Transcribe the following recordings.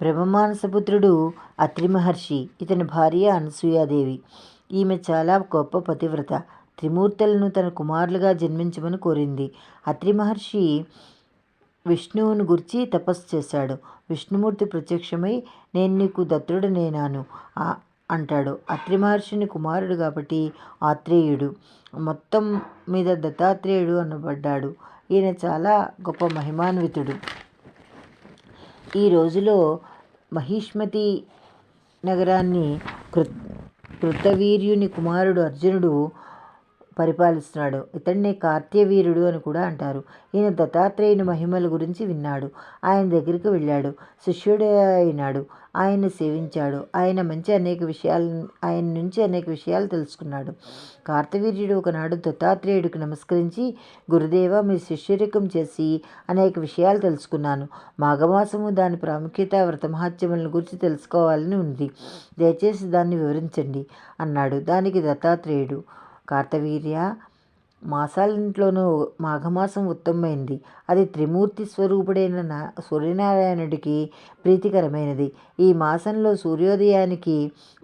బ్రహ్మమానసపుత్రుడు అత్రి మహర్షి. ఇతని భార్య అనసూయాదేవి. ఈమె చాలా గొప్ప పతివ్రత. త్రిమూర్తులను తన కుమారులుగా జన్మించమని కోరింది. అత్రి మహర్షి విష్ణువును గురించి తపస్సు చేశాడు. విష్ణుమూర్తి ప్రత్యక్షమై నేను నీకు దత్తుడనేనాను అంటాడు. అత్రి మహర్షిని కుమారుడు కాబట్టి ఆత్రేయుడు, మొత్తం మీద దత్తాత్రేయుడు అనబడ్డాడు. ఈయన చాలా గొప్ప మహిమాన్వితుడు. ఈ రోజులో మహిష్మతి నగరాన్ని కృతవీర్యుని కుమారుడు అర్జునుడు పరిపాలిస్తున్నాడు. ఇతన్నే కార్త్యవీరుడు అని కూడా అంటారు. ఈయన దత్తాత్రేయుని మహిమల గురించి విన్నాడు. ఆయన దగ్గరికి వెళ్ళాడు. శిష్యుడు అయినాడు. ఆయన్ని సేవించాడు. ఆయన నుంచి అనేక విషయాలు తెలుసుకున్నాడు. కార్తవీర్యుడు ఒకనాడు దత్తాత్రేయుడికి నమస్కరించి, గురుదేవ, మీ శిష్యరికం చేసి అనేక విషయాలు తెలుసుకున్నాను. మాఘమాసము, దాని ప్రాముఖ్యత, వ్రతమహత్యములను గురించి తెలుసుకోవాలని ఉంది. దయచేసి దాన్ని వివరించండి అన్నాడు. దానికి దత్తాత్రేయుడు, కార్తవీర్య, మాసాలన్నింటిలోనూ మాఘమాసం ఉత్తమమైనది. అది త్రిమూర్తి స్వరూపుడైన సూర్యనారాయణుడికి ప్రీతికరమైనది. ఈ మాసంలో సూర్యోదయానికి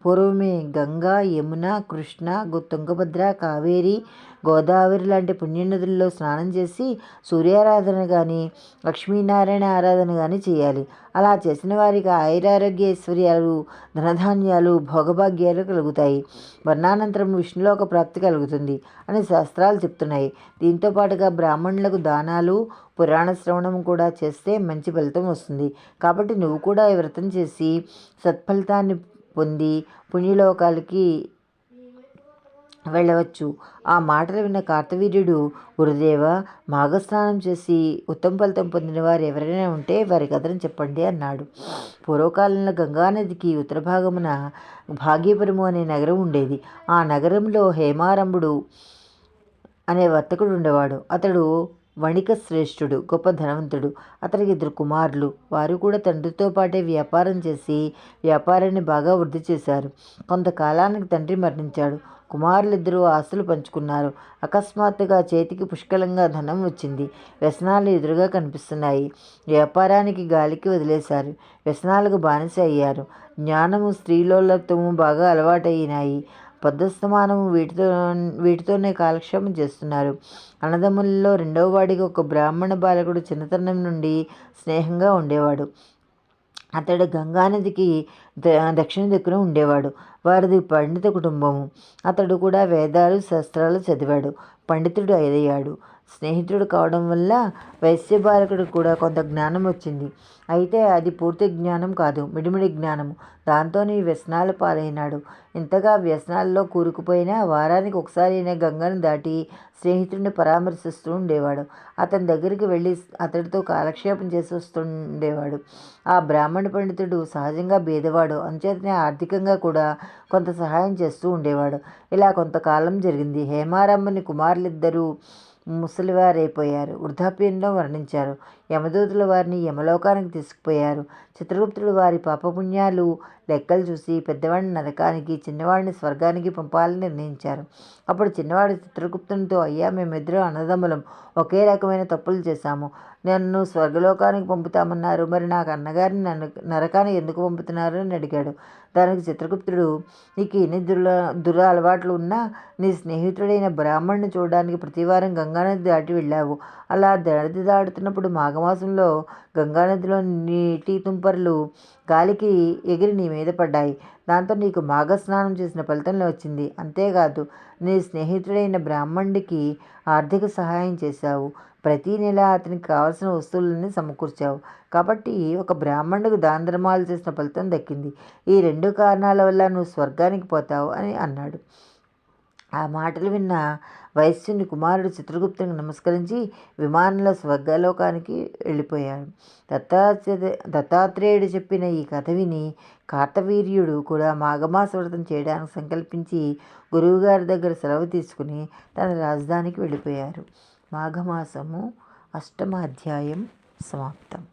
పూర్వమే గంగా, యమున, కృష్ణ, తుంగభద్ర, కావేరి, గోదావరి లాంటి పుణ్యనదుల్లో స్నానం చేసి సూర్యారాధన కానీ లక్ష్మీనారాయణ ఆరాధన కానీ చేయాలి. అలా చేసిన వారికి ఆయురారోగ్య ఐశ్వర్యాలు, ధనధాన్యాలు, భోగభాగ్యాలు కలుగుతాయి. వర్ణానంతరం విష్ణులోక ప్రాప్తి కలుగుతుంది అని శాస్త్రాలు చెప్తున్నాయి. దీంతో పాటుగా బ్రాహ్మణులకు దానాలు, పురాణ శ్రవణం కూడా చేస్తే మంచి ఫలితం వస్తుంది. కాబట్టి నువ్వు కూడా ఈ వ్రతం చేసి సత్ఫలితాన్ని పొంది పుణ్యలోకాలకి వెళ్ళవచ్చు. ఆ మాటలు విన్న కార్తవీర్యుడు, గురుదేవ, మాఘస్నానం చేసి ఉత్తమ ఫలితం పొందిన వారు ఎవరైనా ఉంటే వారి కథను చెప్పండి అన్నాడు. పూర్వకాలంలో గంగానదికి ఉత్తర భాగమున భాగ్యపురము అనే నగరం ఉండేది. ఆ నగరంలో హేమారంభుడు అనే వర్తకుడు ఉండేవాడు. అతడు వణిక శ్రేష్ఠుడు, గొప్ప ధనవంతుడు. అతనికి 2 కుమారులు. వారు కూడా తండ్రితో పాటే వ్యాపారం చేసి వ్యాపారాన్ని బాగా వృద్ధి చేశారు. కొంతకాలానికి తండ్రి మరణించాడు. కుమారులిద్దరూ ఆస్తులు పంచుకున్నారు. అకస్మాత్తుగా చేతికి పుష్కలంగా ధనం వచ్చింది. వ్యసనాలు ఎదురుగా కనిపిస్తున్నాయి. వ్యాపారానికి గాలికి వదిలేశారు. వ్యసనాలకు బానిస అయ్యారు. జ్ఞానము, స్త్రీలోలత్వము బాగా అలవాటైనాయి. పొద్దస్తమానము వీటితోనే కాలక్షేపం చేస్తున్నారు. అన్నదమ్ములలో 2వ వాడికి ఒక బ్రాహ్మణ బాలకుడు చిన్నతనం నుండి స్నేహంగా ఉండేవాడు. అతడు గంగానదికి దక్షిణ దిక్కున ఉండేవాడు. వారిది పండిత కుటుంబము. అతడు కూడా వేదాలు, శాస్త్రాలు చదివాడు. పండితుడు అయ్యాడు. స్నేహితుడు కావడం వల్ల వైశ్య బాలకుడికి కూడా కొంత జ్ఞానం వచ్చింది. అయితే అది పూర్తి జ్ఞానం కాదు, మిడిమిడి జ్ఞానము. దాంతోనే వ్యసనాల పాలైనాడు. ఇంతగా వ్యసనాల్లో కూరుకుపోయినా వారానికి ఒకసారి అయినా గంగను దాటి స్నేహితుడిని పరామర్శిస్తూ ఉండేవాడు. అతని దగ్గరికి వెళ్ళి అతడితో కాలక్షేపం చేసి వస్తుండేవాడు. ఆ బ్రాహ్మణ పండితుడు సహజంగా బీదవాడు. అంచేతనే ఆర్థికంగా కూడా కొంత సహాయం చేస్తూ ఉండేవాడు. ఇలా కొంతకాలం జరిగింది. హేమారంభుని కుమారులిద్దరూ ముసలివారైపోయారు. వృద్ధాప్యంలో మరణించారు. యమదూతులు వారిని యమలోకానికి తీసుకుపోయారు. చిత్రగుప్తుడు వారి పాపపుణ్యాలు లెక్కలు చూసి పెద్దవాడిని నరకానికి, చిన్నవాడిని స్వర్గానికి పంపాలని నిర్ణయించారు. అప్పుడు చిన్నవాడు చిత్రగుప్తునితో, అయ్యా, మేమిద్దరం అన్నదమ్ములం, ఒకే రకమైన తప్పులు చేశాము. నన్ను స్వర్గలోకానికి పంపుతామన్నారు, మరి నాకు అన్నగారిని నరకానికి ఎందుకు పంపుతున్నారు అని అడిగాడు. దానికి చిత్రగుప్తుడు, నీకు ఎన్ని అలవాట్లు ఉన్నా నీ స్నేహితుడైన బ్రాహ్మణ్ణి చూడడానికి ప్రతివారం గంగానది దాటి వెళ్ళావు. అలా నది దాటుతున్నప్పుడు మాఘమాసంలో గంగానదిలో నీటి తుంపర్లు గాలికి ఎగిరి నీ మీద పడ్డాయి. దాంతో నీకు మాఘ స్నానం చేసిన ఫలితంలో వచ్చింది. అంతేకాదు, నీ స్నేహితుడైన బ్రాహ్మణుడికి ఆర్థిక సహాయం చేశావు. ప్రతీ నెల అతనికి కావలసిన వస్తువులన్నీ సమకూర్చావు. కాబట్టి ఒక బ్రాహ్మణుడికి దాన ధర్మాలు చేసిన ఫలితం దక్కింది. ఈ 2 కారణాల వల్ల నువ్వు స్వర్గానికి పోతావు అని అన్నాడు. ఆ మాటలు విన్న వైశ్యుని కుమారుడు చిత్రగుప్తునికి నమస్కరించి విమానంలో స్వర్గలోకానికి వెళ్ళిపోయాడు. దత్తాత్రేయుడు చెప్పిన ఈ కథ విని కార్తవీర్యుడు కూడా మాఘమాస వ్రతం చేయడానికి సంకల్పించి గురువుగారి దగ్గర సెలవు తీసుకుని తన రాజధానికి వెళ్ళిపోయారు. మాఘమాసము 8వ అధ్యాయం సమాప్తం.